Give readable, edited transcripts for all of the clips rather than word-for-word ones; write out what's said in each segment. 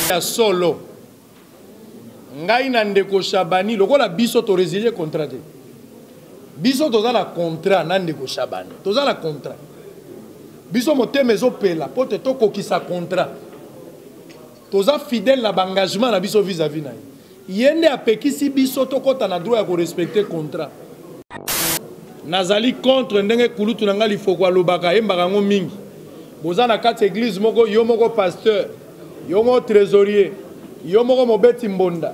Ya solo. Ngai na ndeko Shabani lokola biso to résilier contrat. Biso toza la contrat na ndeko Shabani. Toza la contrat. Biso moteme ezopela po te tokokisa contrat. Toza fidèle na engagement na biso vis-à-vis na yende apekisi biso tokota na droit ya ko respecter contrat. Nazali contre ndenge kulutu na ngali foko alobaka yembaka ngo mingi. Boza na kati église moko yo moko pasteur, yo moko trésorier, yo moko mobeti mbonda,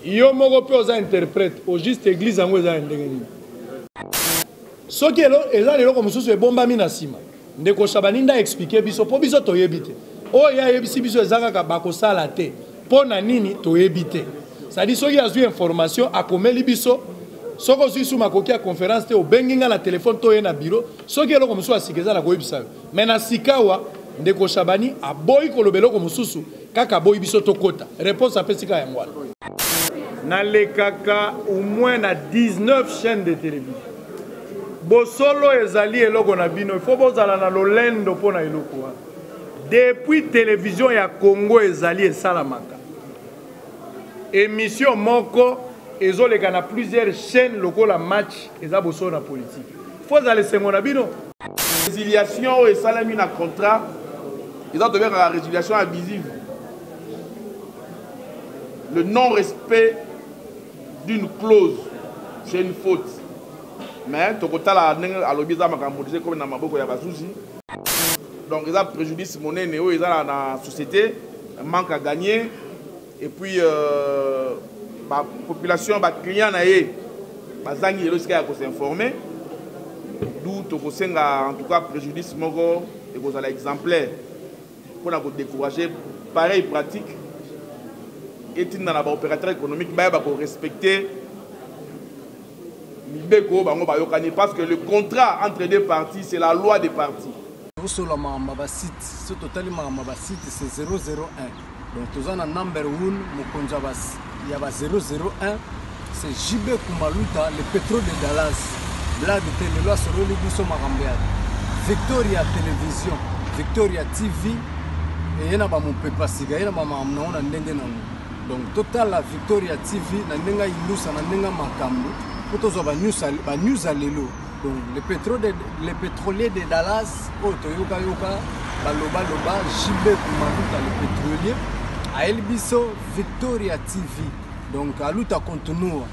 yo moko pe oza interprète, au juste église yango eza ndenge nini. Soki eza lelo ko mususu ebombami na sima. Ndeko Shabani nda expliquer biso po biso toyebi te. O ya yebisi biso ezaka ka bakosala te. Po na nini toyebi te. Ça dit soki azwi information akomeli biso. Soko susu makoki ya conférence te obenginga na téléphone to ye na bureau. Soki eloko mususu asikeza na koyebisa. Mais na sikawa Ndeko Shabani aboyi kolobelo ko mususu kaka boyi biso tokota. Réponse apesika ya ngwala. Na lekaka au moins na 19 chaînes de télévision. Bosolo ezali eloko na bino, il faut bozala na lolendo pona eloko. Depuis télévision ya Congo ezali esalamaka. Émission moko ezoleka na plusieurs chaînes lokola match eza bosolo na politique. Faut aller sengo na bino. Résiliation et salami na contrat, ils ont devenu la résiliation abusive. Le non-respect d'une clause, c'est une faute. Mais tokota la à l'obisa makambolisé comme na maboko ya basusi. Donc ils ont préjudice monnaie néo ils ont la société manque à gagner et puis la population ba client na yé bazangi lorsqu'il y a s'informer d'où tokosenga en tout cas préjudice moko et vous allez exemplaire pour na décourager pareil pratique et dans la opérateur économique ba respecter parce que le contrat entre deux parties, c'est la loi des parties. C'est 001. Donc, tu as un number 1, il y a 001. C'est JB Kumaluta, le pétrole de Dallas. Blague de Téléloa sur le Bisso Marambead. Victoria Télévision, Victoria TV. Et il y a mon papa Siga, il y a donc, total la Victoria TV, il y a une makambo. News à l'élo. Donc les pétroliers de Dallas, Otoyoka Yoka, Baloba Loba, JB Kumaluta le pétrolier, à Elbiso Victoria TV. Donc à Luta Continua,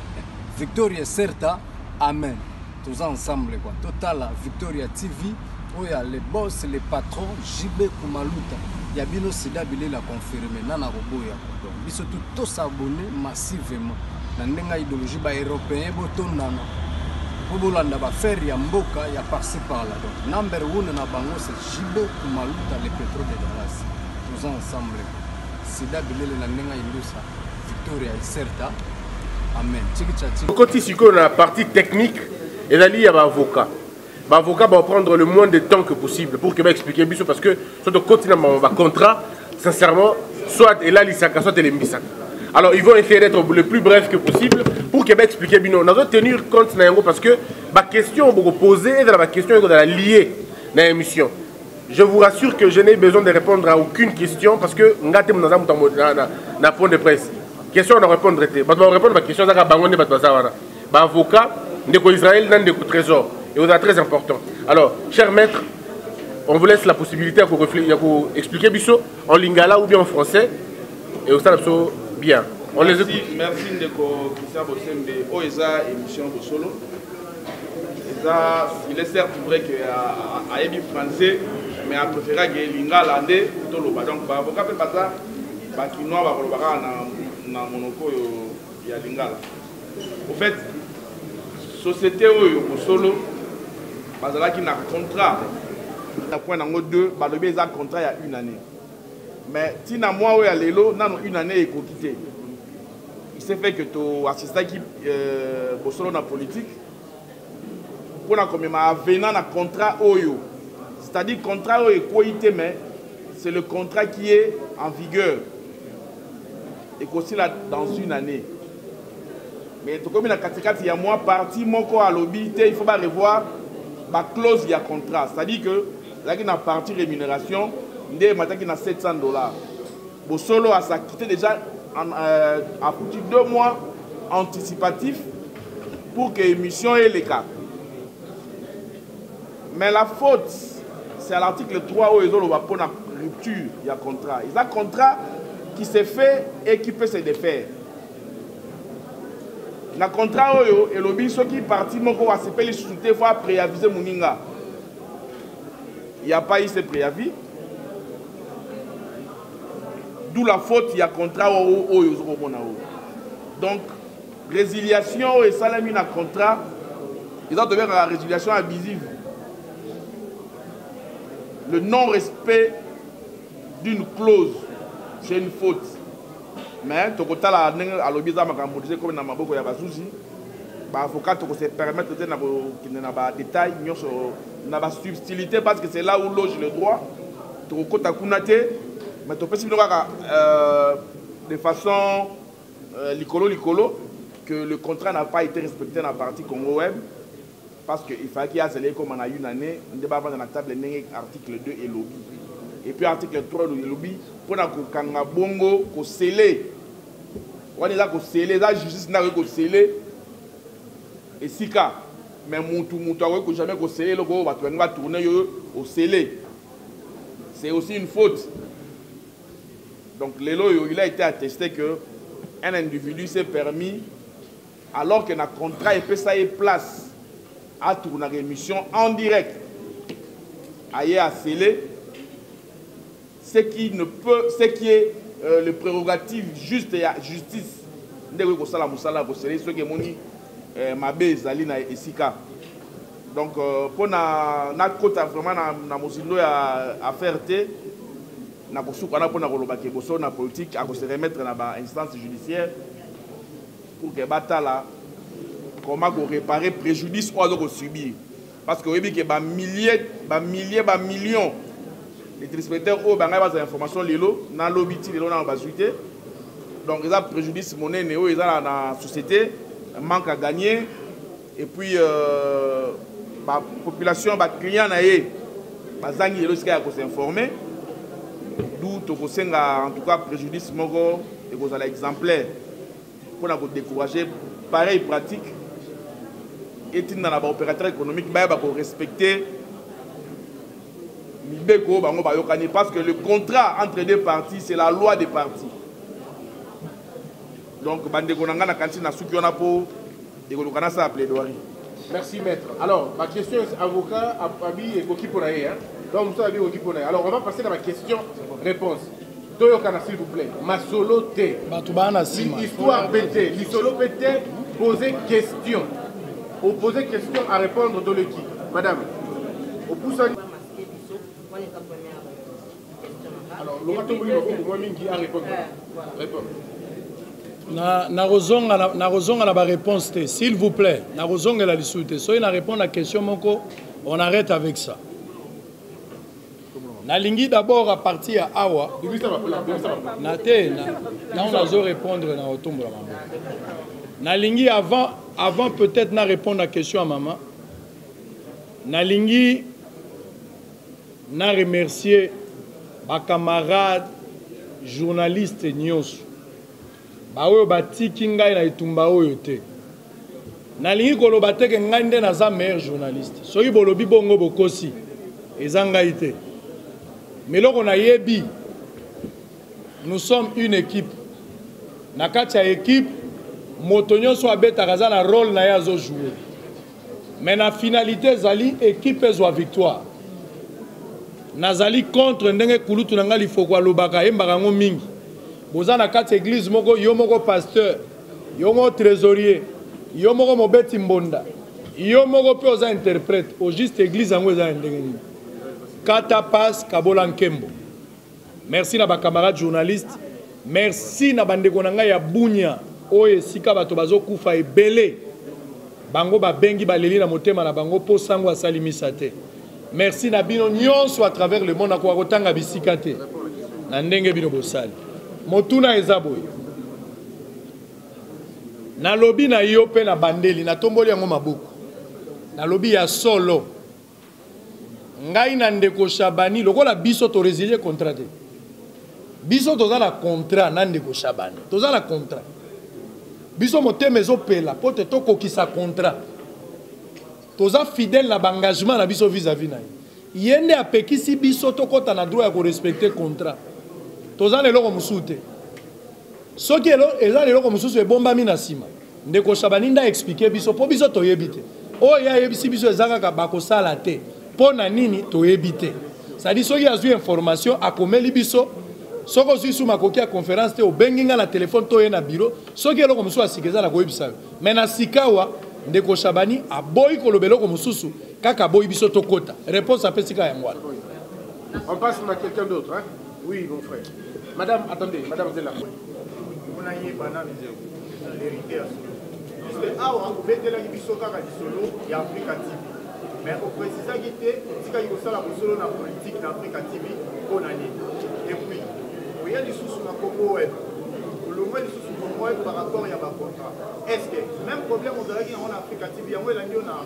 Victoria Certa, Amen. Tous ensemble quoi. Total Victoria TV, où il y a les boss, les patrons, JB Kumaluta. Il y a Bino Sida Bilé l'a confirmé, Nana Roboya. Donc ils sont tous abonnés massivement. Na ndenga idéologie ba européen botondana po bolanda ba faire ya mboka ya par-ci par-là. Donc number 1 na bango c'est JB Kumaluta le pétrole de Dallas. Tous ensemble. Sida bilele na ndenga ilusa Victoria Certa. Amen. Côté siko na partie technique et là il y a ba avocat. Ba avocat va prendre le moins de temps que possible pour que va expliquer biso parce que soit de continuer ma contrat sincèrement soit et là l'isaka soit les mbisaka. Alors ils vont essayer d'être le plus bref que possible pour Québec expliquer bien. Nous allons tenir compte parce que ma question vous poser est la question est la liée dans l'émission. Je vous rassure que je n'ai besoin de répondre à aucune question parce que nous avons un point de presse. Question on répondre traité. Bah répondre à la question ça va bangonner bah avocat de Israël dans des trésors et vous êtes très important. Alors cher maître, on vous laisse la possibilité de réfléchir, expliquer biso en lingala ou bien en français et au stade bien. On merci, merci Ndeko Christian Bosembe. Oeza émission de solo. Il est certes vrai qu'il a émis français, mais a préféré que l'ingala landais plutôt le bas. Donc, avocat peut pas ça, qui noir va le dans monoko il y a l'ingala. Au fait, société au solo, parce que qui n'a contrat. À point dans deux, il y a un contrat il y a une année. Mais si na moi ou à l'élo, non une année est quitté. Il s'est fait que tu assistes qui bossolo na politique. Pour na comme ma venant na contrat oyo. C'est-à-dire contrat oyo est quitté mais c'est le contrat qui est en vigueur. Et qu'aussi là dans une année. Mais tout comme na katikati il y a moi parti moko à lobby, il faut pas revoir ma clause il y a contrat. C'est-à-dire que là qui na partie rémunération il y a $700. Bosolo a s'acquitté déjà à plus de 2 mois anticipatifs pour que l'émission ait les cas. Mais la faute, c'est à l'article 3 où ils ont pour la rupture, il y a contrat. Il y a un contrat qui s'est fait et qui peut se défaire. Dans le contrat, et le bis qui est parti, il faut préaviser Mouninga. Il n'y a pas eu ce préavis. D'où la faute, il y a un contrat. Donc, résiliation et salami dans le contrat, ils ont devenu la résiliation abusive. Le non-respect d'une clause, c'est une faute. Mais tu as la l'obisa makambolisé comme dans maboko ya basusi ba avocat to se permettre de na détail na ba subtilité parce que c'est là où loge le droit to kota kunate mais to possible de façon licolo que le contrat n'a pas été respecté dans la partie Congo Web parce qu'il fallait qu'il y ait comme on a une année on débat dans la table article 2 et lobby et puis article 3 de lobby pour na kanga bongo ko sceller on est là ko sceller la justice na ko sceller et sika mais mutu ko jamais ko sceller le ko va tourner au sceller c'est aussi une faute. Donc il a été attesté que un individu s'est permis alors que dans le contrat il peut ça y place à tourner l'émission en direct ailleurs à sceller ce qui est le prérogative juste et justice. Donc, pour notre côté, vraiment, na mosindo à faire na na politique à se remettre dans l'instance judiciaire pour que batala comment réparer préjudice ou subir parce que il y a millions les téléspectateurs ont des informations lelo na lobiti lelo na basuité donc ils ont préjudice monnaie néo ils ont dans la société manque à gagner et puis la population ba client na yé bazangi lelo ska ko s'informer d'où to ko senga en tout cas préjudice moko et ko za exemplaire pour na ko décourager pareil pratique et dans la opérateur économique ba ko respecter parce que le contrat entre deux parties, c'est la loi des parties. Donc, merci maître. Alors, ma question est avocat, Abi et Gokiponaye. Donc, alors, on va passer à ma question-réponse. Toyokana, s'il vous plaît. Ma solo T. L'histoire pété. L'hisolo pété, poser question. Opposer question à répondre de l'équipe. Madame, au pouce à... Alors, na réponse, s'il vous plaît. Na la lisute. Soyez na répondre à la question, moko, on arrête avec ça. Na lingi d'abord à partir à Awa. Na on a répondre na otombo la maman. Na lingi avant peut-être na répondre à la question à maman. Na lingi na remercier ma camarade journaliste nyonso baoyo batiki ngai na itumba oyo te nalingi koloba te ke ngai nde naza meilleur journaliste soki bolobi bongo bokosi eza ngai te meloko nayebi nous sommes une équipe na kati ya équipe moto nyonso abetaka aza na rôle na ye azojouer mais na finalité ezali équipe ezwa victoire nazali contre ndenge kulutu na ngali foko alobaka yembaka ngo mingi boza na kati église moko yo moko pasteur yo moko trésorier yo moko mobeti mbonda yo moko pe oza interprète au juste église yango eza ndenge nini kata passe kabola nkembo merci na ba camarade journaliste merci na bandeko na ngai ya bunya oyo esika bato bazokufa ebele bango babengi baleli na motema na bango po sango asalimisa te. Merci Nabino nyonso à travers le monde à quoi rotanga bisikate. Na ndenge bino bosali. Motuna ezaboy. Na lobi na yo pe na bandeli na tomboli yango mabuku. Na lobi ya solo. Ngai na ndeko Shabani lokola biso to résilier contrat te. biso toza na contrat na ndeko Shabani toza na contrat biso motema ezopela po te tokokisa contrat toza fidèle na bangagement na biso vis-à-vis na ye nde apekisi biso tokota na droit ya korespecte contrat toza na eloko mosusu te soki eza eloko mosusu ebombami na nsima ndeko Shabani nda explike biso mpo biso toyebi te oyo ayebisi biso eza kaka bakosala te mpo na nini toyebi te sadi soki azwi information akomeli biso soki ozwi su makoki ya conférence te obengi nga na telefone to ye na bureau soki eloko mosusu asika eza na koyebisa yo me na sikawa ndeko Shabani aboyi koloba eloko mosusu kaka aboyi biso tokota réponse apesi kaka yango wana. On passe à quelqu'un d'autre, hein? Oui, mon frère. Madame, attendez, madame, vous êtes là. On a eu banane l'héritage. Parce que awa obetela biso kaka lisolo ya Africa TV. Mais au préciser qu'il était tika yosala bosolo na politique na Africa TV bonne année. Et puis il y a des sous na Congo web. Le moins des sous Congo web par rapport à ba contrat. Est-ce que même problème on dirait qu'il y a en Africa TV yango la ndio na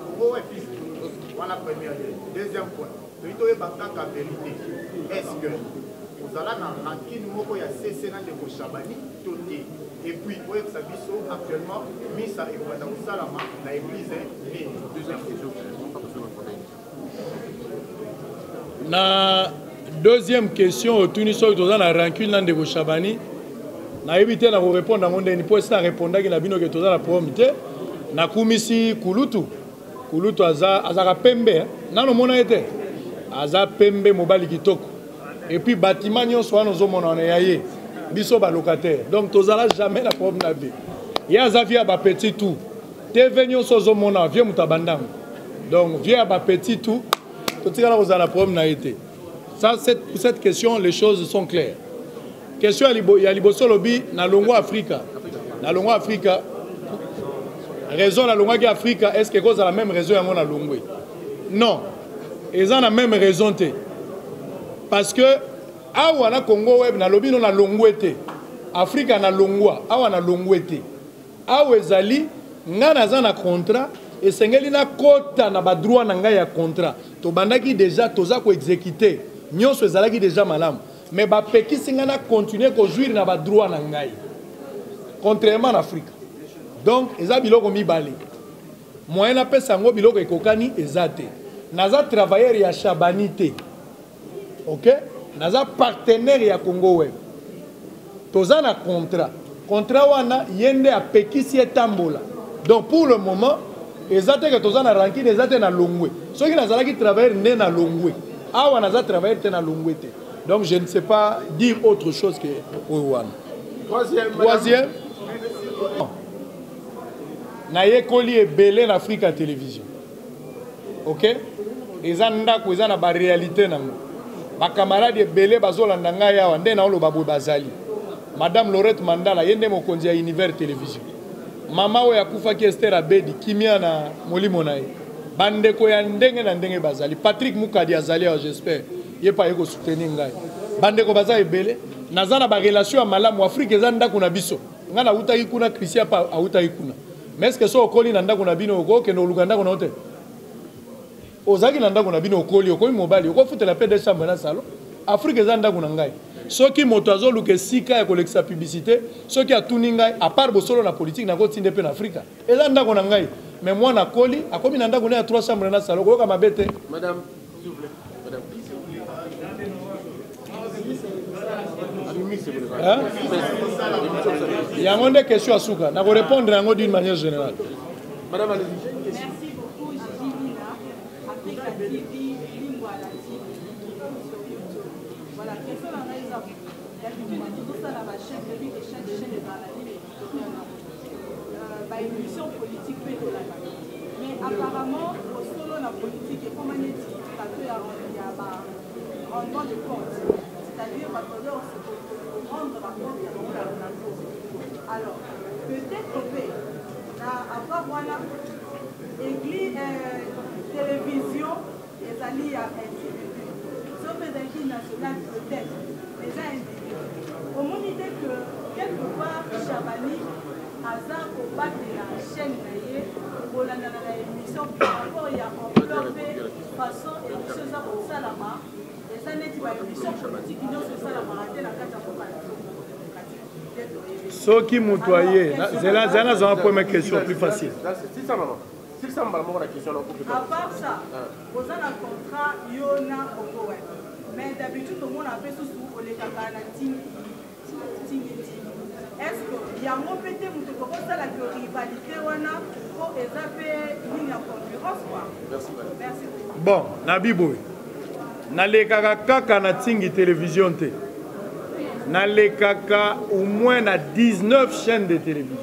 Congo web. Voilà première. Deuxième point. Il doit y avoir la vérité. Est-ce que vous allez dans la rancune moko ya CC na ndeko Shabani toté et puis pour être sabiso actuellement misa et kwa salama na église ni deuxième question. Na deuxième question tuniso toza na rancune na ndeko Shabani na éviter na répondre à mon dernier point ça répondaki na bino que toza na problème te na kumisi kulutu azaka pembe nano mona ete aza pembe mobali kitoko et puis bâtiment nyonso wana ozomona wana ya ye biso balocataire donc tozala jamais na problème na vie ya aza vie ya bapetit tout tv nyonso ozomona vie moto abandango donc vie ya bapetit tout totikala kozala na problème na ye te ça pour cette question les choses sont claires question ya liboso lobi na longo Afrika raison na longo ki Afrika est-ce que cause la même raison yango na longo non ils ont la même raison te parce que awa na Congo web na lobi no na longwe te Afrika na longwa awa na longwe te awa ezali nga naza na contrat esengeli na kota na ba droit na ngai ya contrat to bandaki déjà toza ko exécuter nyonso ezalaki déjà malamu mais ba pekisi nga na continuer ko jouir na ba droit na ngai contrairement en Afrique donc eza biloko mibale moyen na pesa ngo biloko ekokani ezate naza travailleur ya Shabani te ok naza partenaire ya Congo web toza na contrat wana yende apekisi etambola donc pour le moment ezate que toza na rankine ezate na longwe soki nazalaki travailleur ne na longwe awa naza travailleur te na longwe te donc je ne sais pas dire autre chose que wana troisième na yekoli ebele na Africa Télévision ok eza ndako eza na ba réalité nango ba camarade ebele bazolanda ngai awa nde na oloba boye bazali madame Laurette Mandala yende mokonzi ya Univers Télévision mama oyo akufaki Esther Abedi kimia na molimo na ye bandeko ya ndenge na ndenge bazali Patrick Mukadi azali awa j'espère ye pa yeko soutenir ngai bandeko baza ebele naza na ba relation ya malamu Afrique eza ndako na biso nga na utaki kuna Christian pa utaki kuna mais est-ce que so okoli na ndako na bino okokende oluka ndako na ote ozaki na ndako na bino okoli mobali okofutela pe de chambre na salon Afrique eza ndako na ngai soki moto azoluka esika ya kolekisa publicité soki atuni ngai à part bosolo na politique na kotinde pe na Afrika eza ndako na ngai mais moi na koli akomi na ndako na ya 3 chambre na salon koyoka mabete madame s'il vous plaît madame il y a une question à Souka. Je vais répondre d'une manière générale. Madame, allez-y. Merci beaucoup, Gigi Lina. Africa TV, Lingua Latine. Voilà, question à exemple. D'habitude, tout ça dans ma chaîne, depuis que chaque chaîne est dans la ligne éditoriale. Émission politique, mais apparemment, au solo, la politique est comme un éthique. Il y a un rendement de compte. C'est-à-dire, on va rendre la compte de la chose. Alors, peut-être que avoir voilà, église, télévision, les alliés à individus. Sauf les églises nationales, peut-être, les individus. Au moins, l'idée que, quelque part, Shabani, hasard au bas de la chaîne, pour la émission, par rapport à ampleur de façon, et chose à Salama, et eza neti baémission politique nyonso esalamaka te na kati ya mboka soki moto aye zela nazanga première question plus facile. C'est ça, maman. C'est ça, maman, la question. À part ça, vous avez un contrat, Yona, Okowe. Mais d'habitude, tout le monde a fait sous les cabanatines. Est-ce qu'il y a un peu de rivalité pour échapper une concurrence? Merci. Bon, Nabi Boy. Nalekaka kaka na tingi télévision te. Nalekaka au moins na 19 chaînes de télévision.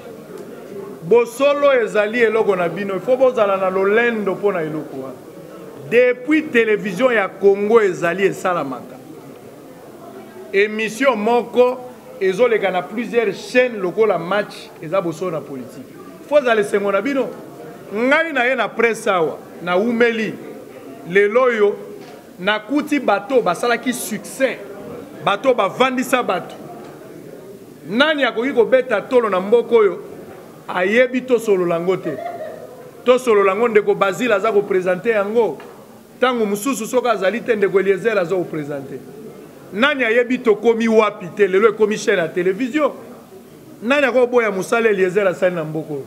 Bosolo ezali eloko na bino, il faut bozala na lolendo pona eloko. Depuis télévision ya Congo ezali esalamaka. Émission moko ezoleka na plusieurs chaînes lokola match eza bosolo na politique. Faut aller sengo na bino. Ngai na ye na presse awa na umeli leloyo na kuti bato basalaki succès. Bato bavandisa bato. Nani akoki kobeta tolo na mboko oyo ayebi to solo lango te. To solo lango ndeko Basile aza ko présenter yango. Tango mususu soka azali te ndeko Eliezer aza ko présenter. Nani ayebi to komi wapi te lelo komi chaîne à télévision. Nani akoboya musala Eliezer asali na mboko.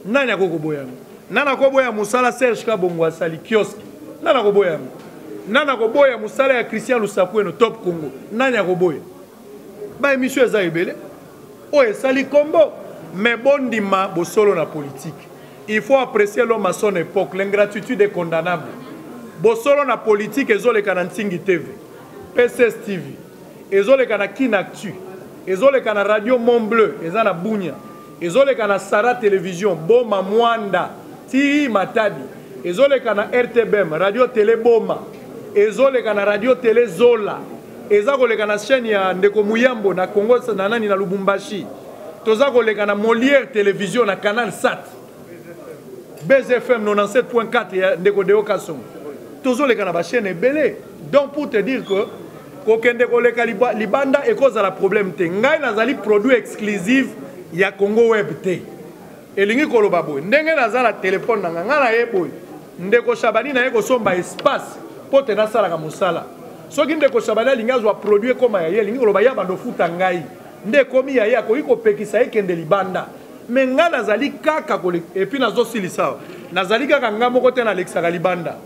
Nani akoboya. Nani akoboya musala Serge Kabongo asali kiosque. Nani akoboya. Nani akoboya musala ya Christian Lusakweno top Congo. Nani akoboya. Ba émission eza ebele. O esali combo. Mais bon dima bosolo na politique. Il faut apprécier l'homme à son époque. L'ingratitude est condamnable. Bosolo na politique ezoleka na Ntingi TV, PCS TV, ezoleka na Kinactu, ezoleka na Radio Mont Bleu, eza na Bunya, ezoleka na Sara Télévision, Boma Mwanda, Ti Matadi, ezoleka na RTBM, Radio Télé Boma, ezoleka na Radio Télé Zola, ezakoleka na chaîne ya Ndeko Muyambo na Congo na nani na Lubumbashi. Toza koleka na Molière Télévision na Canal Sat. BZFM 97.4 ya Ndeko Deo Kasongo. Tozo leka na ba chaîne ebele. Donc pour te dire que kokende koleka libanda e cause la problème te. Ngai nazali produit exclusif ya Congo Web te. Elingi koloba boy. Ndenge nazala téléphone nanga ngana yeboy. Ndeko Shabani na yeko somba espace pour te nasala ka musala. Soki Ndeko Shabani lingazwa produit koma ya ye lingi koloba ya bando futa ngai. Nde komi ya ya koiko pekisa ekende libanda mais nga nazali kaka et puis nazo silisa nazali kaka nga moko te na lexaka libanda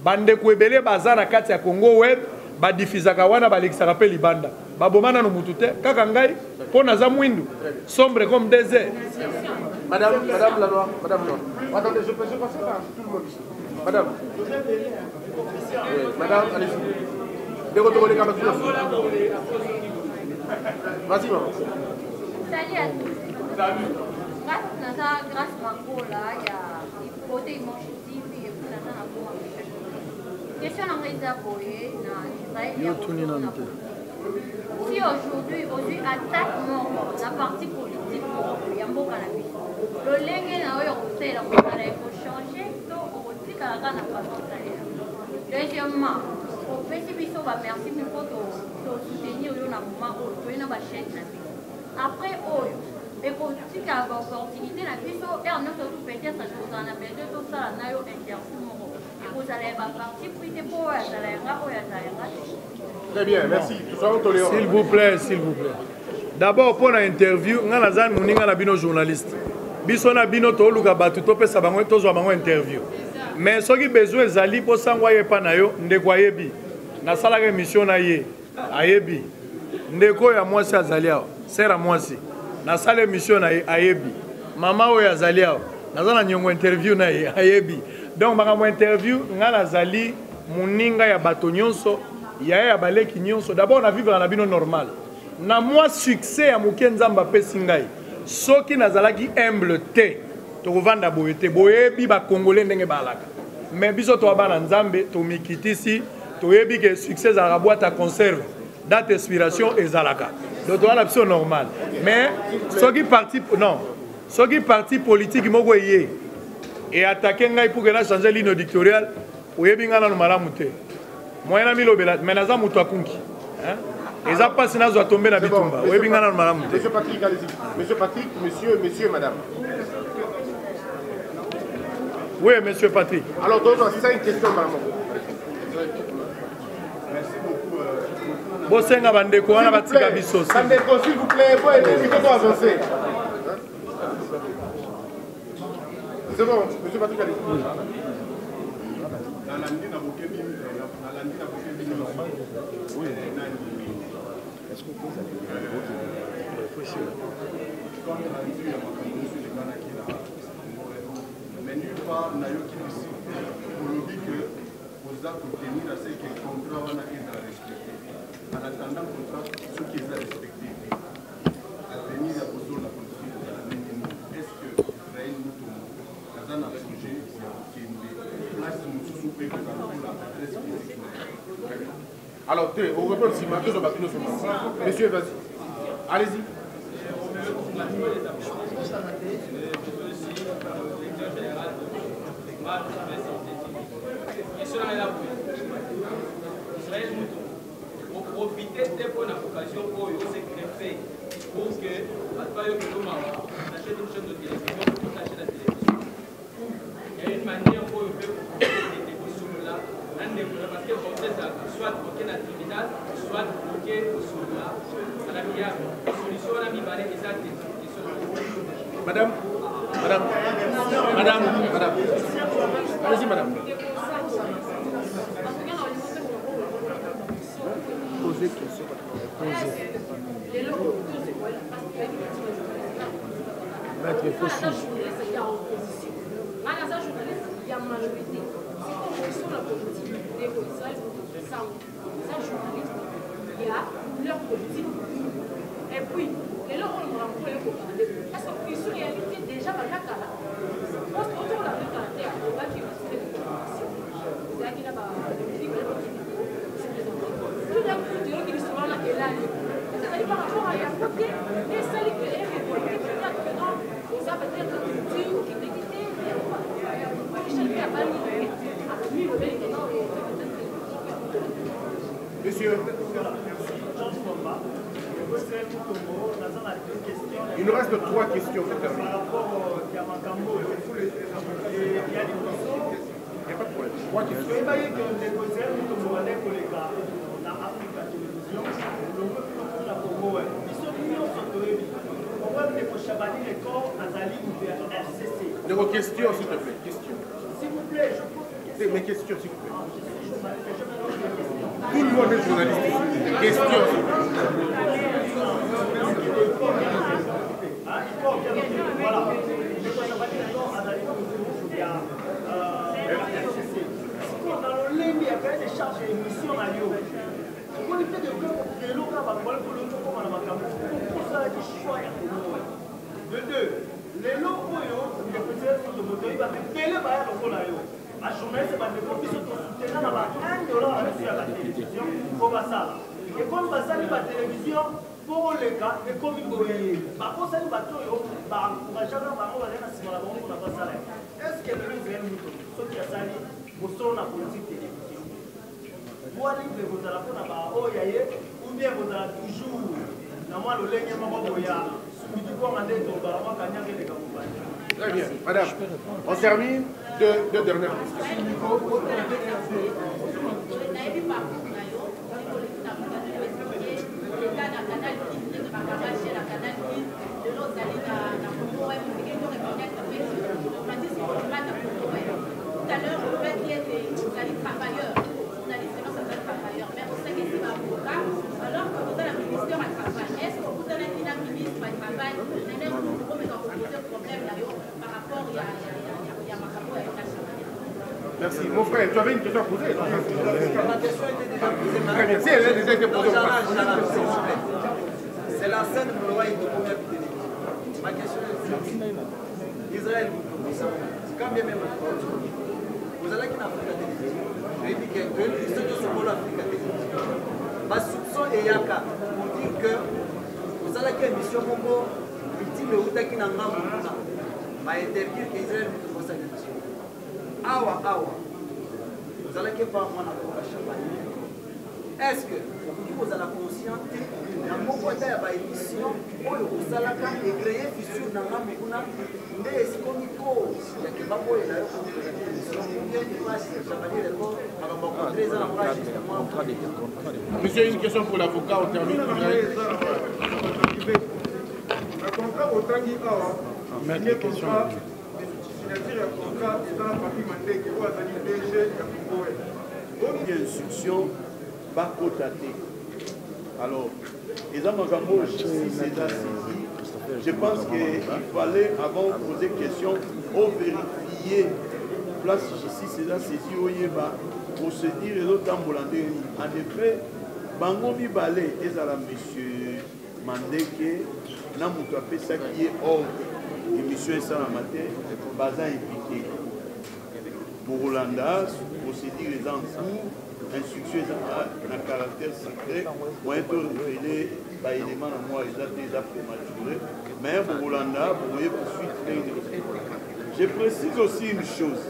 bande ko ebele bazana kati ya Congo Web ba diffusaka wana ba lexaka pe libanda ba bomana no mutu te kaka ngai po naza mwindu sombre comme désert. Madame Lanoir, attendez, je peux passer par tout le monde ici. Madame, allez-y. De retour les camarades. Vas-y, maman. Salut à tous. Grâce Marco, là, il y a côté Manchouti, et puis là, on a beaucoup. Question en réservé, si aujourd'hui attaque la partie politique, il y a beaucoup de vie. Le lingue, il faut changer, donc on dit qu'il y a un peu. Deuxièmement, au PCBISO, merci pour soutenir le moment où il y a une chaîne. Après, et pour dire qu'il y a une opportunité, il y a peut-être besoin de tout ça, il y a une interview. Et vous allez partir pour très bien, merci. S'il vous plaît, s'il vous plaît. D'abord, pour l'interview, nous avons un journaliste. Nous avons un interview. Mais ce qui est besoin, c'est pour s'envoyer pas nayo, ndekwayebi. Na sala émission na ye, ayebi. Ndeko ya moi c'est azalia, sera moi si. Na sala émission na ye, ayebi. Mama o ya azalia, na zana nyongo interview na ye, ayebi. Donc maka mo interview, ngala zali muninga ya bato nyonso, ya baleki nyonso. D'abord na vivre na bino normal. Na moi succès ya mukenzamba pesi ngai. Soki nazalaki humble te. Tovanda boyete boyebi ba congolais ndenge balaka mais biso to bana nzambe to mikitisi to yebi que succès à la boîte à conserve date inspiration ezalaka donc to la option normal mais ce qui parti politique moko yé et attaquer ngai pour que na changer ligne éditoriale oyebi ngana no malamu te moyena milobela mais naza mutu akunki hein eza pasi nazo tomber na bitumba oyebi ngana no malamu te. Monsieur Patrick, allez-y. Monsieur Patrick, monsieur madame. Oui, monsieur Patrick. Alors, donc, 5 questions, maman. Merci beaucoup. Bosenga bandeko wana batika biso. Bandeko, s'il vous plaît, faut avancer. C'est bon, monsieur Patrick Allez. Oui. Est-ce qu'on pose mais nulle part, n'a eu qui ici. Pour le dire que vous avez obtenu à ce que le contrat on a été respecté. En attendant le contrat, ce qui est respecté, à venir à poser la politique de la même. Est-ce que Raïl Moutoum, dans un projet qui est place de nous souper que dans la adresse physique? Alors, on répond si Marcus va finir ce moment. Monsieur, vas-y. Allez-y. Profiter de bonnes occasions pour se greffer pour que achète une chaîne de télévision pour acheter la télévision. Il y a une manière pour profiter de télévisions là, parce que soit bloqué dans le tribunal, soit bloqué sur la solution à la mi-balai et ça. Madame. Allez-y, madame. Posez question. Maître, il faut suivre. Leur politique. Et puis, les gens ont rencontré parce qu'en réalité, déjà, on a autour de la caractère, on va qui va se faire des informations. C'est-à-dire qu'il y a tout d'un coup, tu vois qu'il est souvent là et là. C'est-à-dire par rapport à la côté, les salles qui est révoltée, peut-être que non, ça peut être une culture qui est quitté, mais on va chercher à bannir. Monsieur. Il nous reste 3 questions. Par rapport à Yamakambo et il y a des questions. Il n'y a pas de problème. 3 questions. Il y a des conseils pour nous aller pour les gars dans Africa Télévision. Le peuple de la Congo, ils sont venus au centre-ville. On va venir pour Chabani les corps à Zali ou vers RCC. Vos questions, s'il te plaît. Questions. S'il vous plaît, je pose mes questions, s'il vous plaît. Tout le monde est journaliste ici. Questions. Voilà. Dans le lien, il y a quand même des charges et émissions à Lyon. On fait des gens qui de deux, les locaux, les présidents de moto, ils vont télé par le colayo. À journaliste, c'est des profils qui sont soutenus dans la $1 à la télévision pour ça. Et comme ça, la télévision, pour les cas, et comme ils voyaient, par contre, ça, ils vont encourager la parole à la Simon Labon pour la salaire. Est-ce que le Israël Mouton, ce qui a sali, pour son politique télévision, vous allez vous allez faire oh, ou bien vous allez toujours, dans moi, le lien, très bien, madame. On termine deux dernières questions. Tout à l'heure, je vais dire que vous allez travailleurs. Alors que vous avez un ministère à travail, est-ce que vous avez un ministre à travail, par rapport à Macabo et à Merci. Mon frère, tu avais une question à poser. Ma question était déjà posée. Très bien. Si elle a déjà été posée, c'est la scène de Moloa et de première télévision. Ma question est Israël, quand bien même vous allez qui n'a pas la télévision, je dis que ceux qui sont pour l'Afrique télévision. Ma soupçon est Yaka pour dire que vous allez qui émission Mongo, victime de Outaki Nanga Mouna, m'a interdit qu'Israël ne fasse cette émission. Awa, vous allez qui par moi n'a pas Chabani. est-ce que vous avez la conscience na moko ata ya baémission oyo osalaka egreye fissure na ngambo kuna nde esikomi cause ya kebako oyo na yo Monsieur, une question pour l'avocat, on termine. Le contrat au Tangi Awa, signé contrat, signature ya contrat, c'est dans la partie Mandeke, où a signé DG ya Congoé. Il y a instruction, pas cotaté. Alors, les Amagambo, je pense qu'il fallait, avant de poser question, vérifier place ici, c'est là, saisi au Yéba, pour se dire, et l'autre en effet, Bango Mibale, et à la monsieur Mandeke, n'a pas ça qui est hors émission et ça la matin, Bazin impliqué. Pour Rolanda, procédure les en cours, instruction à caractère secret, moyen de révéler par élément à moi, ils ont déjà prématuré, mais pour Rolanda, vous voyez poursuite les. Je précise aussi une chose.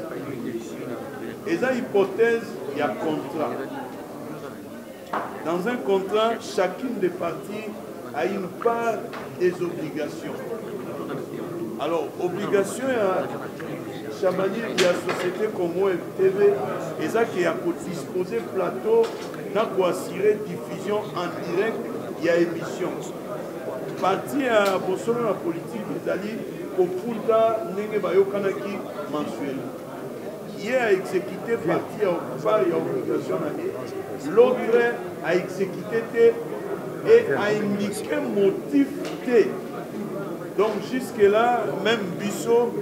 Et ça, hypothèse, il y a contrat. Dans un contrat, chacune des parties a une part des obligations. Alors, obligation à Chamani, il y a Société Congo TV, et ça qui a disposé plateau, n'a qu'à assurer diffusion en direct, il y a émission. Parti à Bossolo, la politique des alliés, Kofuta, Nenge Bayokanaki, mensuel. Qui est à exécuter partie à part et à obligation, l'autre a exécuté et a indiqué motif T. Donc jusque-là, même Bissot,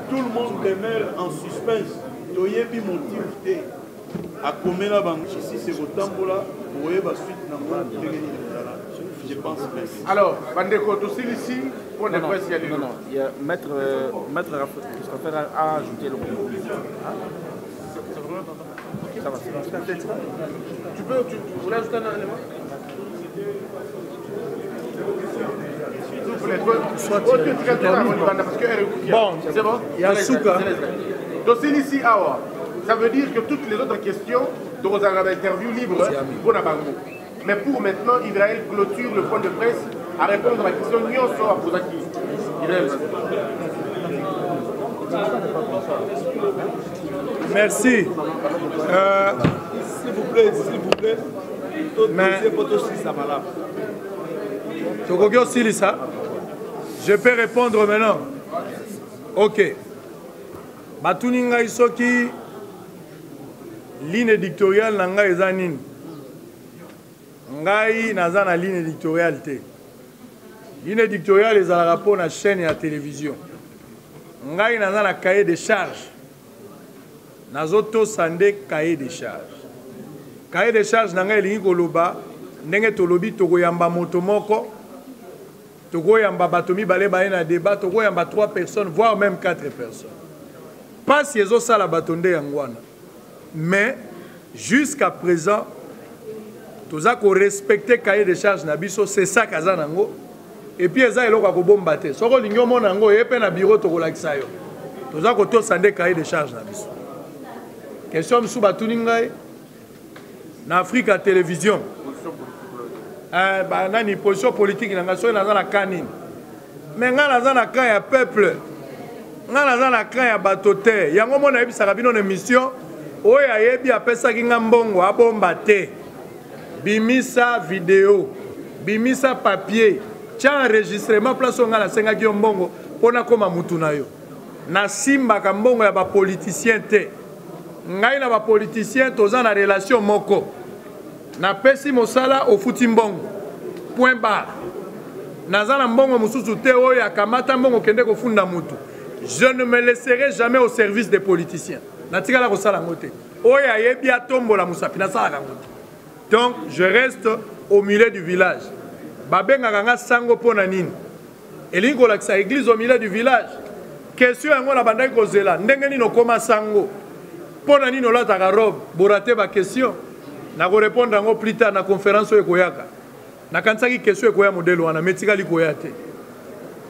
tout le monde demeure en suspense. Toyebi motif T. À Komela Banque, ici c'est votre tambola, vous voyez la suite dans je pense. Alors, Bandeko, tout ici, pour ne pas y aller. Non, il y a Maître Christopher a ajouté le compromis. Ça va, tu voulais ajouter un élément? Bon, c'est bon. Il y a Souka. Dossier ici, ça veut dire que toutes les autres questions, nous avons une interview libre pour Nabango. Mais pour maintenant, Israël clôture le point de presse à répondre à la question Nyonso à Pozaki. Merci. S'il vous plaît. Mais je peux répondre maintenant. Ok. Batuninga isoki ligne éditoriale nanga ezanine. Ngai naza na ligne éditoriale te. Ligne éditoriale ezalaka pour na chaîne ya télévision. Ngai naza na cahier de charge. Nazoto sande cahier de charge. Cahier de charge nanga elingi koloba ndenge tolobi tokoyamba moto moko. Tokoyamba bato mibale baye na débat, tokoyamba 3 personnes voire même 4 personnes. Pas si ezo sala batonde yangwana. Mais jusqu'à présent toza ko respecter cahier de charge na biso, c'est ça kaza nango. Et puis eza eloko ko bomba te. Soko lingo mona nango yepe na bureau to kolakisa yo. Toza ko to sande cahier de charge na biso. Question msu batuni ngai na Africa Télévision. Nani position politique nanga so na na kanini. Mais nga na na kan ya peuple. Nga na na kan ya bato te. Yango mona yebisaka bino na émission oyo ayebi apesaki nga mbongo abomba te. Bimisa vidéo, bimisa papier, tia enregistrement place on la senga ki mbongo pona koma mutu na yo. Na simba ka mbongo ya ba politicien te. Ngai na ba politicien toza na relation moko. Na pesi mosala au futi mbongo. Point barre. Naza na mbongo mususu te oyo akamata mbongo kende ko funda mutu. Je ne me laisserai jamais au service des politiciens. Natika la ko sala ngote. Oyo ayebi atombola musapi na sala ngote. Donc, je reste au milieu du village. Babenga nga sango pona nini. Elingo la sa église au milieu du village. Question yango la bandaki kozela. Ndenge nino koma sango. Pona nini olata ka robe. Borate ba question. Na ko répondre yango plus tard na conférence oyo koyaka. Na kansaki question ekoya modelo wana metika likoya te.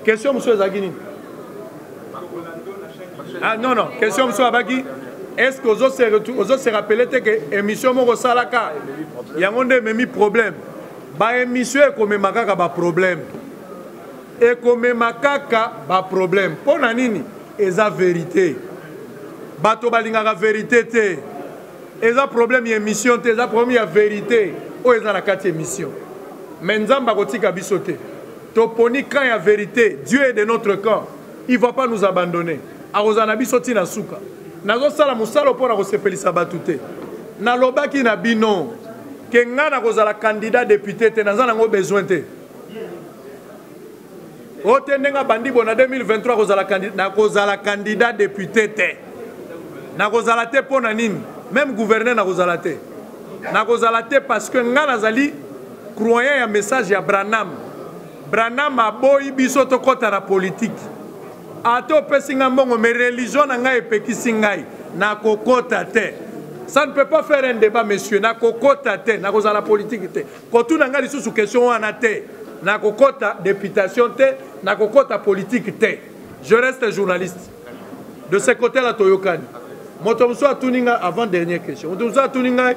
Question monsieur Zagini. Ah non non, question monsieur abaki. est-ce que vous se rappelez que l'émission moko salaka yango nde memi problème ba émission ekomema kaka ba problème ekomema kaka ba problème pona nini eza vérité bato balingaka vérité te eza problème ya émission te eza problème ya vérité oyo eza na kati émission mais nzambe akotika biso te toponi quand ya vérité Dieu est de notre camp il va pas nous abandonner akozana biso tina suka nazosala mosala mpona kosepelisa bato te nalobaki na bino ke nga nakozala candidat député te naza nango besoin te o te ndenge bandi bo na 2023 nakozala candidat député te nakozala te mpona nini même gouverneur nakozala te parce que nga nazali croyant ya message ya Branham aboyi biso tokota na politique ato opesi nga mbongo mais religion na ngai epekisi ngai nakokota te. Ça ne peut pas faire un débat, monsieur. Nakokota te, nakozala politique te. Kotuna nga lisusu question wana te. Nakokota députation te, nakokota politique te. Je reste journaliste. De ce côté-là, Toyokani. Motomso a tuninga avant dernière question. Motomso a tuninga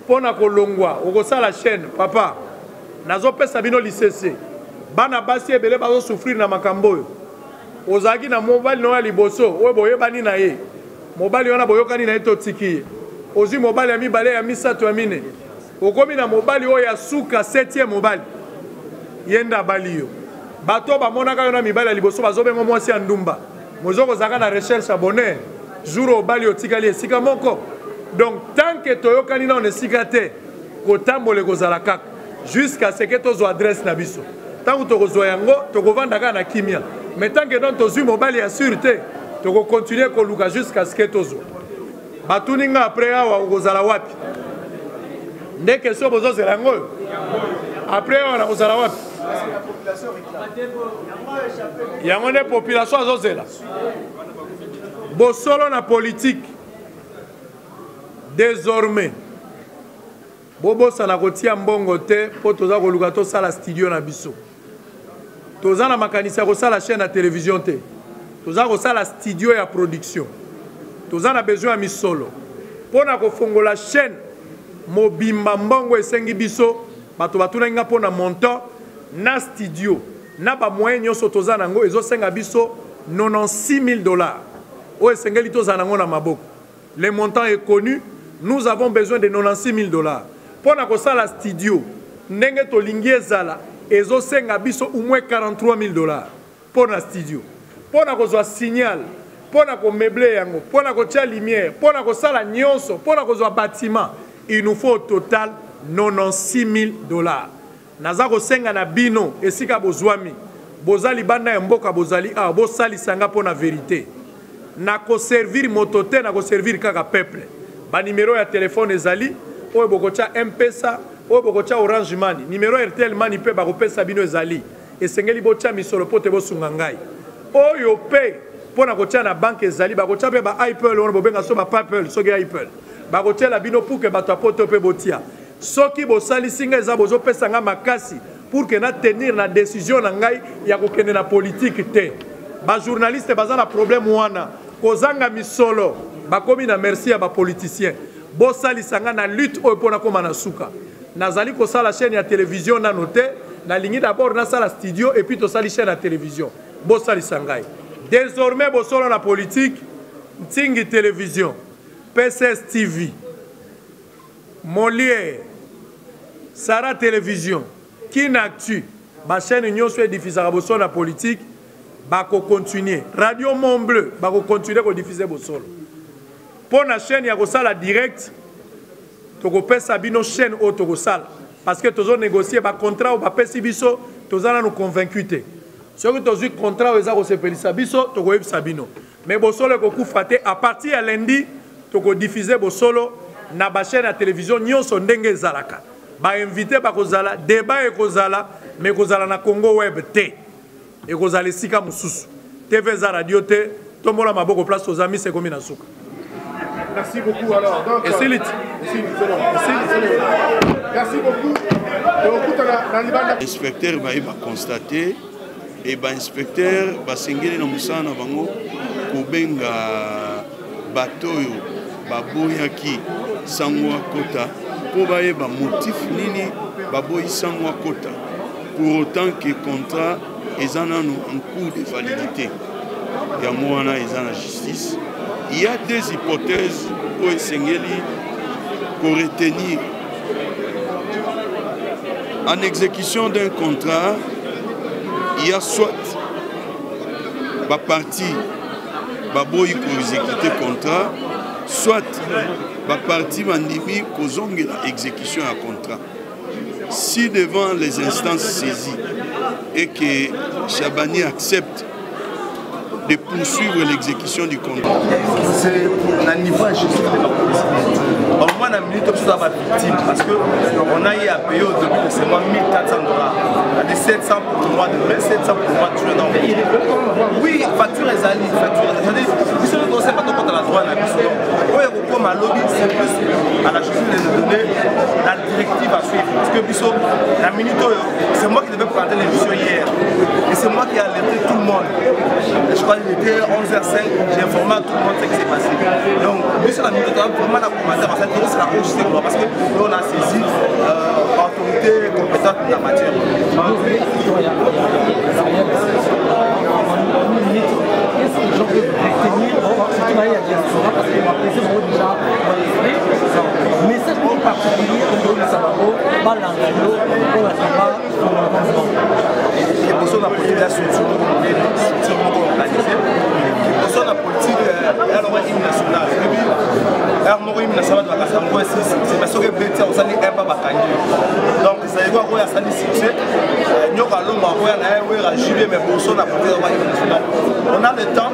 pona kolongwa. Okosa la chaîne, papa. Nazo pesa bino licence. Bana basi ebele bazo souffrir na makambo. Ozaki na mobile no liboso. Oye boye bani na ye. Mobile wana boyokani na eto tiki. Ozi mobile ya mibale ya misato ya mine. Okomi na mobile oyo ya suka 7e mobile. Yenda bali yo. Bato ba monaka yo na mibale ya liboso bazobengo mwasi ya ndumba. Mozoko zaka na recherche abonné. Jour obali otikali esika moko. Donc tant que toyokani na on esika te, kotambole kozala kaka jusqu'à ce que tozo adresse na biso. Tant que tozo yango, tokovanda ka na kimia. Mais tant que don tozu mobile ya sûreté, toko continuer koluka jusqu'à ce que tozo. Batuninga après awa kozala wapi? Nde question bozo zelango. Après awa kozala wapi? Yango ne population azozela. Bosolo na politique. Désormais bobo sana kotia mbongo te po toza koluka to sala studio na biso. Toza na makanisa ko sala chaîne na télévision te. Toza ko sala studio ya production. Toza na besoin ya misolo. Pona ko fongola chaîne mobimba mbongo esengi biso bato batuna nga pona montant na studio na ba moyen nyonso toza nango ezo senga biso $96,000. O esengeli toza nango na maboko. Le montant est connu. Nous avons besoin de $96,000. Pour na la studio, ndenge to lingie zala, ezo senga biso au moins $43,000 pour la studio. Pour na kozwa signal, pour na ko meubler yango, pour na ko tia lumière, pour na ko sala nyonso, pour na kozwa bâtiment, il nous faut au total $96,000. Naza ko senga na bino esika bozwami. Bozali banda ya mboka bozali bosali sanga pour la vérité. Na ko servir motote, na ko servir kaka peuple. Ba numéro ya téléphone ezali oyo bokocha M-Pesa oyo bokocha Orange Money numéro RTL Money pe ba kopesa bino ezali esengeli bocha misolo pote bosunga ngai oyo pe pona kocha na banque ezali ba kocha pe ba Apple on bobenga so ba Apple so ge Apple ba kocha la bino pour que bato apoto pe botia soki bosali singa eza bozo pesa nga makasi pour que na tenir na décision na ngai ya kokende na politique te ba journaliste baza na problème wana kozanga misolo bakomi na merci ya ba politicien bosali sanga na lutte oyo pona koma na suka nazali ko sala chaîne ya télévision na noté na lingi d'abord na sala studio et puis to sali chaîne ya télévision bosali sangai désormais bosolo na politique Ntingi télévision PCS TV Molière Sara télévision Kinactu ba chaîne nyonso e diffusera bosolo na politique bako continuer Radio Mont Bleu bako continuer ko diffuser bosolo pour la chaîne ya kosala direct toko pesa bino chaîne o toko sala parce que tozo négocier ba contrat ou ba pesi biso tozana nous convaincu te soki tozu contrat eza ko sepelisa biso toko yebisa bino mais bosolo ko kufate à partir ya lundi toko diffuser bosolo na ba chaîne ya télévision nyonso ndenge ezalaka ba invité ba kozala débat e kozala mais kozala na Congo web te et kozala sika mususu TV za radio te tombola maboko place aux amis c'est comme na suka. Merci beaucoup alors. Donc, merci beaucoup. L'inspecteur va constater et l'inspecteur va s'engager dans Moussana Bango pour benga bato oyo baboyaki sango akota po bayeba motif nini baboyi sango akota pour autant que contrat eza nano en cours de validité yango wana eza na justice. Il y a des hypothèses oyo esengeli koretenir. En exécution d'un contrat, il y a soit la partie baboyi pour exécuter contrat, soit la partie bandimi kozonge la exécution à contrat. Si devant les instances saisies et que Chabani accepte de poursuivre l'exécution du contrat. C'est un niveau injuste de la police. Au moins, on a mis tout ça à victime parce qu'on a eu à payer au début de ce mois $1 400. On a des 700 pour le mois de mai, 700 pour le mois de juin. Oui, facture est allée. Si on ne sait pas de quoi on a le droit à la mission, comme à lobby, c'est plus à la justice de nous donner la directive à suivre. Parce que la minute, c'est moi qui devais présenter l'émission hier. Et c'est moi qui ai alerté tout le monde. Et je crois qu'il était 11h05, j'ai informé à tout le monde ce qui s'est passé. Donc, la minute, vraiment la commentaire, en fait, c'est la haute justice, parce que nous, on a saisi l'autorité compétente de la matière. Qu'est-ce que les gens peuvent retenir si tu vas y aller à diaspora parce qu'on va plaisir déjà dans l'esprit. Message plus particulier au de Sabaro, Balangalo, pour la Samba, sur l'avancement. Les personnes de la politique, la structure organisée. Les personnes de la politique, elles ont une nationale. Alors, moi, une nationale de la Kassambo, c'est parce que Béti a aussi un peu bataillé. Donc, ça y est, quoi, il y a ça, succès. Nous avons mais personne n'a porté on a le temps,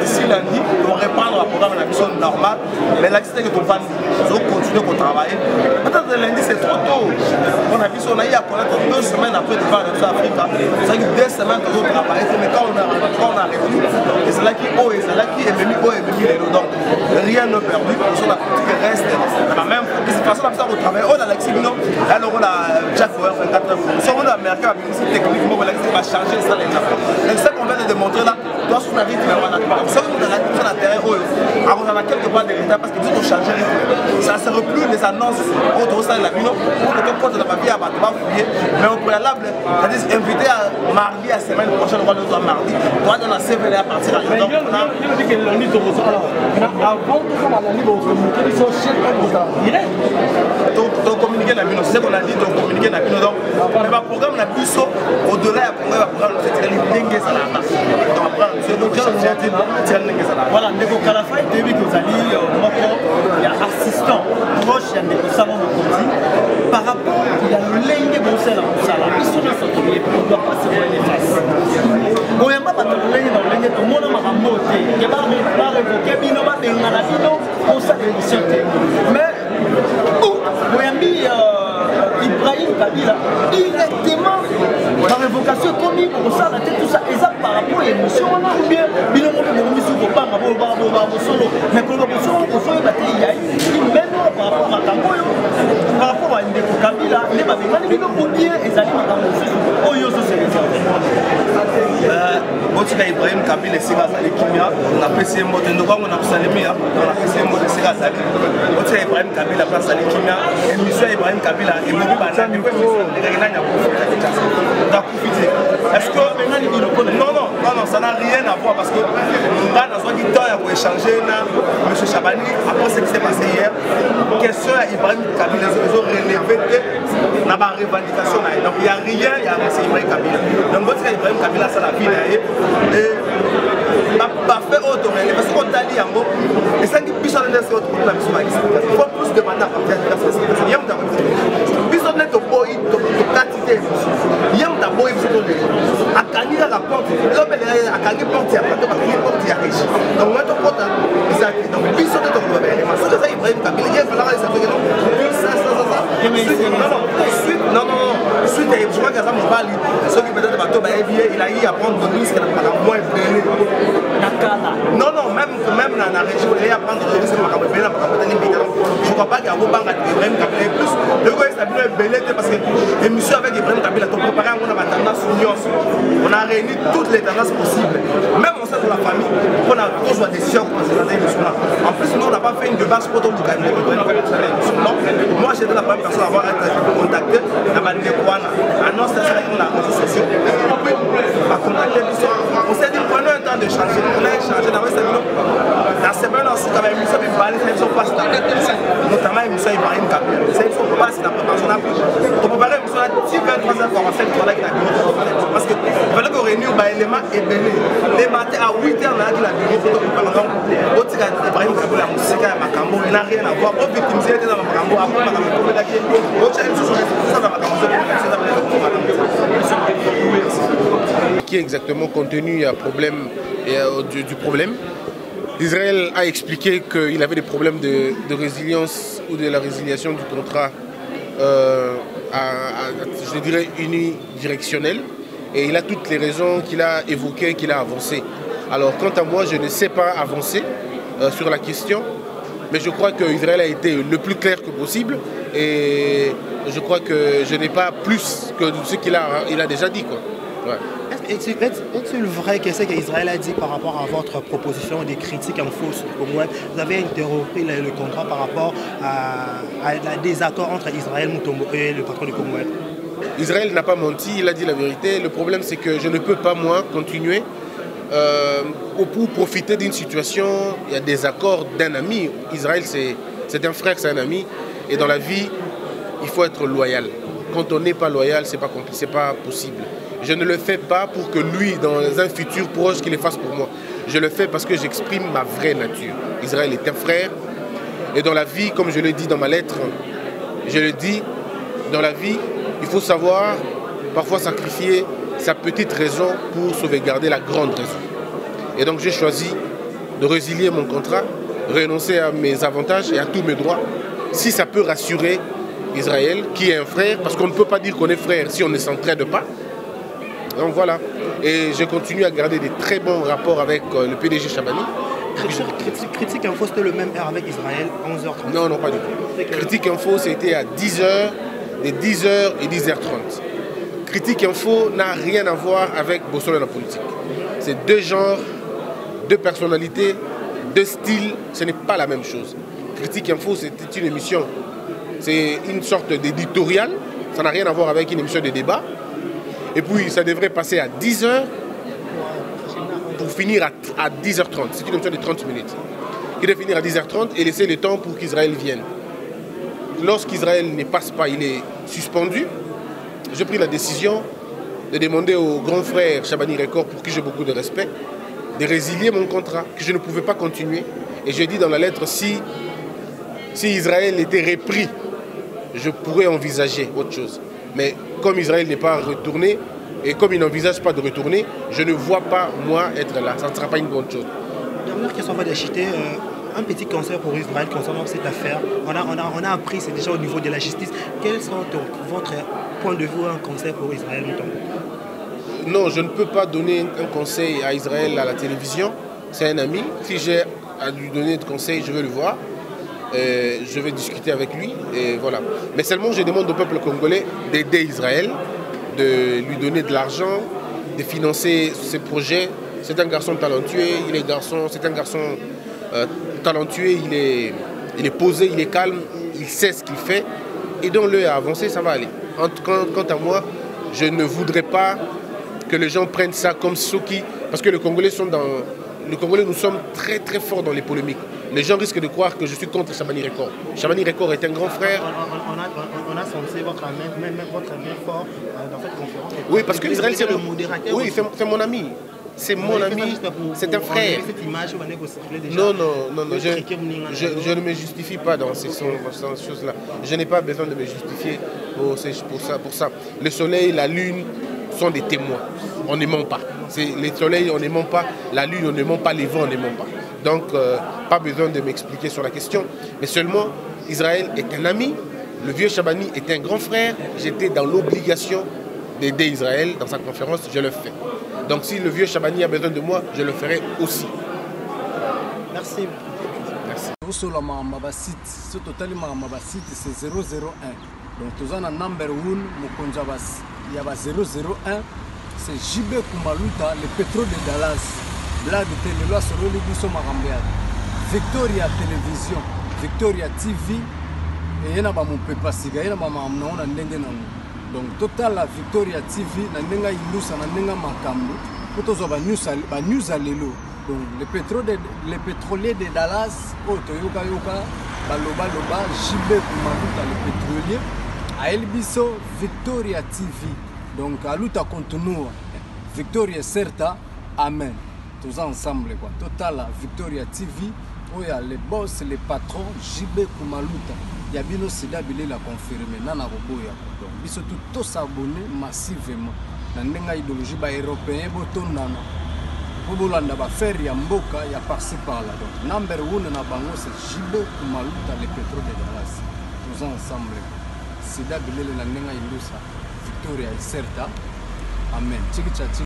d'ici lundi, on reprendre le programme de la mission normale, mais la liste est que ton fan, on continue à travailler. Peut-être que lundi c'est trop tôt. On a vu qu'on a eu à connaître 2 semaines après le départ de l'Afrique. C'est que 2 semaines que nous travaillons, mais quand on a réuni, et c'est là qui est venu, donc rien n'est perdu, la politique reste la même. De toute façon, on travaille, on a l'excellent, alors on a Jack Bauer 24 heures. Si on a américain, techniquement, on va changer ça. Et ce qu'on vient de démontrer là, doit sur la rythme. Si on a la rythme sur la terre, on a quelque part de l'état parce que tout a changé. Ça ne sert plus les annonces autour de la ville pour que tout le monde de la papier va fouiller. Mais au préalable, c'est-à-dire invité à mardi à la semaine prochaine, on doit mardi, on doit dans la CVL à partir de là. On dit que l'année de Rosa, avant de faire la ligne, on communiquer, ils sont chez eux, direct. Donc communiquer la ville, c'est ce qu'on a dit, donc communiquer la ville. Donc, le programme la plus au-delà, il y a un programme de l'Indengue Salata. Voilà, Ndeko Kalafa et David Kozali, il y a assistant proche, il y a Ndeko Salon Mokondi. Par rapport, il y a le Lenge Bonsel à Moussala. Ils sont dans ce qui est plus, on ne doit pas se voir les faces. Bon, il n'y a pas de Lenge dans le Lenge, tout le monde a monté. Il y a pas de révoquer, il n'y a pas de Ngalabino, on s'est réussi. Mais, Ibrahim Kabila, directement, la révocation commis pour ça, tout ça, et ça par rapport à l'émission, ou bien, il y a une mission pour pas solo, mais pour le solo, il y a une même par rapport à Tangoyo, par rapport à Ndeko Kabila, il est pas bien, ou bien, ils allaient à Tangoyo, Oyo, c'est les Ibrahim Kabila, c'est Gazali Kimia, on a apprécié le mot de Noua, on a salué, on a apprécié le mot de Gazali. Ibrahim Kabila, place à l'équimia, et M. Ibrahim Kabila, et M. Banane, est-ce que non, ça n'a rien à voir parce que nous avons dit temps pour échanger M. Chabani après ce qui s'est passé hier. Question à Ibrahim Kabila, ils ont relevé la revendication. Donc il n'y a rien, il y a M. Ibrahim Kabila. Donc votre Ibrahim Kabila, ça la vie et pas fait autre parce qu'on t'a dit en gros, et ça qui puisse en être autre pour la mission. Il faut plus demander à partir de la société. Il y a un puisse en être au boy, au quantité. Il y a un boy, à Kanira la porte, l'homme est à Kangi porte, à Kangi porte, à Riche. Donc, on va te porter, donc, puisse en être au boy. Parce que ça, Ibrahim Kabila, il y a un peu là, ça fait que non, suite à je crois que ça m'a dit, ceux qui peut-être bateau, il a eu à prendre de risques moins élevés. Non, même dans la région, il y a à prendre de risques. Je ne crois pas qu'il y a un banc avec Ibrahim Kabila plus. Le gars, il s'est belé parce que l'émission avec Ibrahim Kabila, on a préparé une tendance union. On a réuni toutes les tendances possibles. Même on sait que la famille, pour la décision pour présenter l'émission là. En plus, nous, on n'a pas fait une débat pour tout le monde. Non, moi, j'étais la première personne à avoir été contactée. Annonce ça sur les réseaux sociaux. On s'est dit, prenons un temps de changer. On a échangé dans la semaine aussi, quand même, l'émission passe notamment l'émission Ibrahim Kabir. C'est une fois qu'on passe la préparation. On peut parler de l'émission 23h45 parce qu'il fallait qu'on réunisse les éléments et les matins à 8h, on a dit la vidéo photo par exemple. Autre Ibrahim Kabir, la musique à Makambo, il n'a rien à voir. Au victimisé dans Makambo, après Makambo, il a dit qui est exactement compte tenu du problème. Israël a expliqué qu'il avait des problèmes de résilience ou de la résiliation du contrat, je dirais, unidirectionnel. Et il a toutes les raisons qu'il a évoquées, qu'il a avancées. Alors, quant à moi, je ne sais pas avancer sur la question, mais je crois qu'Israël a été le plus clair que possible. Et je crois que je n'ai pas plus que ce qu'il a déjà dit, quoi. Ouais. Est-il vrai que ce qu'Israël a dit par rapport à votre proposition des critiques en fausse Commonwealth? Vous avez interrompu le contrat par rapport à un désaccord entre Israël Mutombo et le patron du Commonwealth? Israël n'a pas menti, il a dit la vérité. Le problème, c'est que je ne peux pas, moi, continuer pour profiter d'une situation. Il y a des accords d'un ami. Israël, c'est un frère, c'est un ami. Et dans la vie, il faut être loyal. Quand on n'est pas loyal, c'est pas possible. Je ne le fais pas pour que lui, dans un futur proche, qu'il le fasse pour moi. Je le fais parce que j'exprime ma vraie nature. Israël est un frère. Et dans la vie, comme je le dis dans ma lettre, je le dis, dans la vie, il faut savoir parfois sacrifier sa petite raison pour sauvegarder la grande raison. Et donc j'ai choisi de résilier mon contrat, renoncer à mes avantages et à tous mes droits, si ça peut rassurer Israël, qui est un frère, parce qu'on ne peut pas dire qu'on est frère si on ne s'entraide pas. Donc voilà, et je continue à garder des très bons rapports avec le PDG Chabani. Critique Info, c'était le même heure avec Israël, 11h30? Non, pas du tout. Critique Info, c'était à 10h, de 10h et 10h30. Critique Info n'a rien à voir avec Bossolo la politique. C'est deux genres, deux personnalités, deux styles, ce n'est pas la même chose. Critique Info, c'était une émission, c'est une sorte d'éditorial, ça n'a rien à voir avec une émission de débat. Et puis ça devrait passer à 10h pour finir à 10h30. C'est une émission de 30 minutes. Qui devait finir à 10h30 et laisser le temps pour qu'Israël vienne. Lorsqu'Israël ne passe pas, il est suspendu. J'ai pris la décision de demander au grand frère Chabani Record, pour qui j'ai beaucoup de respect, de résilier mon contrat, que je ne pouvais pas continuer. Et j'ai dit dans la lettre, si Israël était repris, je pourrais envisager autre chose. Mais comme Israël n'est pas retourné, et comme il n'envisage pas de retourner, je ne vois pas, moi, être là. Ça ne sera pas une bonne chose. Dernière question avant d'acheter, un petit conseil pour Israël concernant cette affaire. On a appris, c'est déjà au niveau de la justice. Quel sera votre point de vue, un conseil pour Israël? Non, je ne peux pas donner un conseil à Israël à la télévision. C'est un ami. Si j'ai à lui donner de conseils, je vais le voir. Je vais discuter avec lui. Et voilà. Mais seulement, je demande au peuple congolais d'aider Israël, de lui donner de l'argent, de financer ses projets. C'est un garçon talentueux, c'est un garçon talentueux, il est posé, il est calme, il sait ce qu'il fait. Aidons-le à avancer, ça va aller. Quant à moi, je ne voudrais pas que les gens prennent ça comme ceux qui... Parce que les Congolais, nous sommes très très forts dans les polémiques. Les gens risquent de croire que je suis contre Chabani Record. Chabani Record est un grand frère. On a senti votre main fort dans cette conférence. Oui, parce que Israël, c'est le modérateur. Oui, c'est mon ami. C'est mon ami, c'est un frère. Non, je ne me justifie pas dans ces choses-là. Je n'ai pas besoin de me justifier pour ça. Le soleil, la lune sont des témoins. On ne ment pas. Le soleil, on ne ment pas. La lune, on ne ment pas. Les vents, on ne ment pas. Donc, pas besoin de m'expliquer sur la question. Mais seulement, Israël est un ami. Le vieux Chabani est un grand frère. J'étais dans l'obligation d'aider Israël dans sa conférence. Je le fais. Donc si le vieux Chabani a besoin de moi, je le ferai aussi. Merci. Merci. C'est 001. Donc tous en number 1, il y a 001. C'est JB Kumaluta, le pétrole de Dallas. Blague télé loi sur le biso makambeat. Victoria Télévision, Victoria TV et yena ba mon pepa siga yena ba mamna ona ndenge nango. Donc total la Victoria TV na ndenga ilusa na ndenga makambo. Potozo ba news alelo. Donc les pétroliers de Dallas, Toyoka Yoka, Baloba Loba, JB Kumaluta le pétrolier, à Elbiso, Victoria TV. Donc à Luta continue, Victoria Certa, Amen. Tous ensemble quoi. Total Victoria TV, où il y a les boss, les patrons, JB Kumaluta. Il y a bien aussi d'habiller la confirmer, Nana Roboya. Donc ils sont tous abonnés massivement. Dans une idéologie européenne, Botondana. Bobolanda ba faire ya mboka ya par-ci par-là. Donc number 1 na bango c'est JB Kumaluta le pétrole de Dallas. Tous ensemble. C'est d'habiller la ndenga ilusa. Victoria Certa. Amen.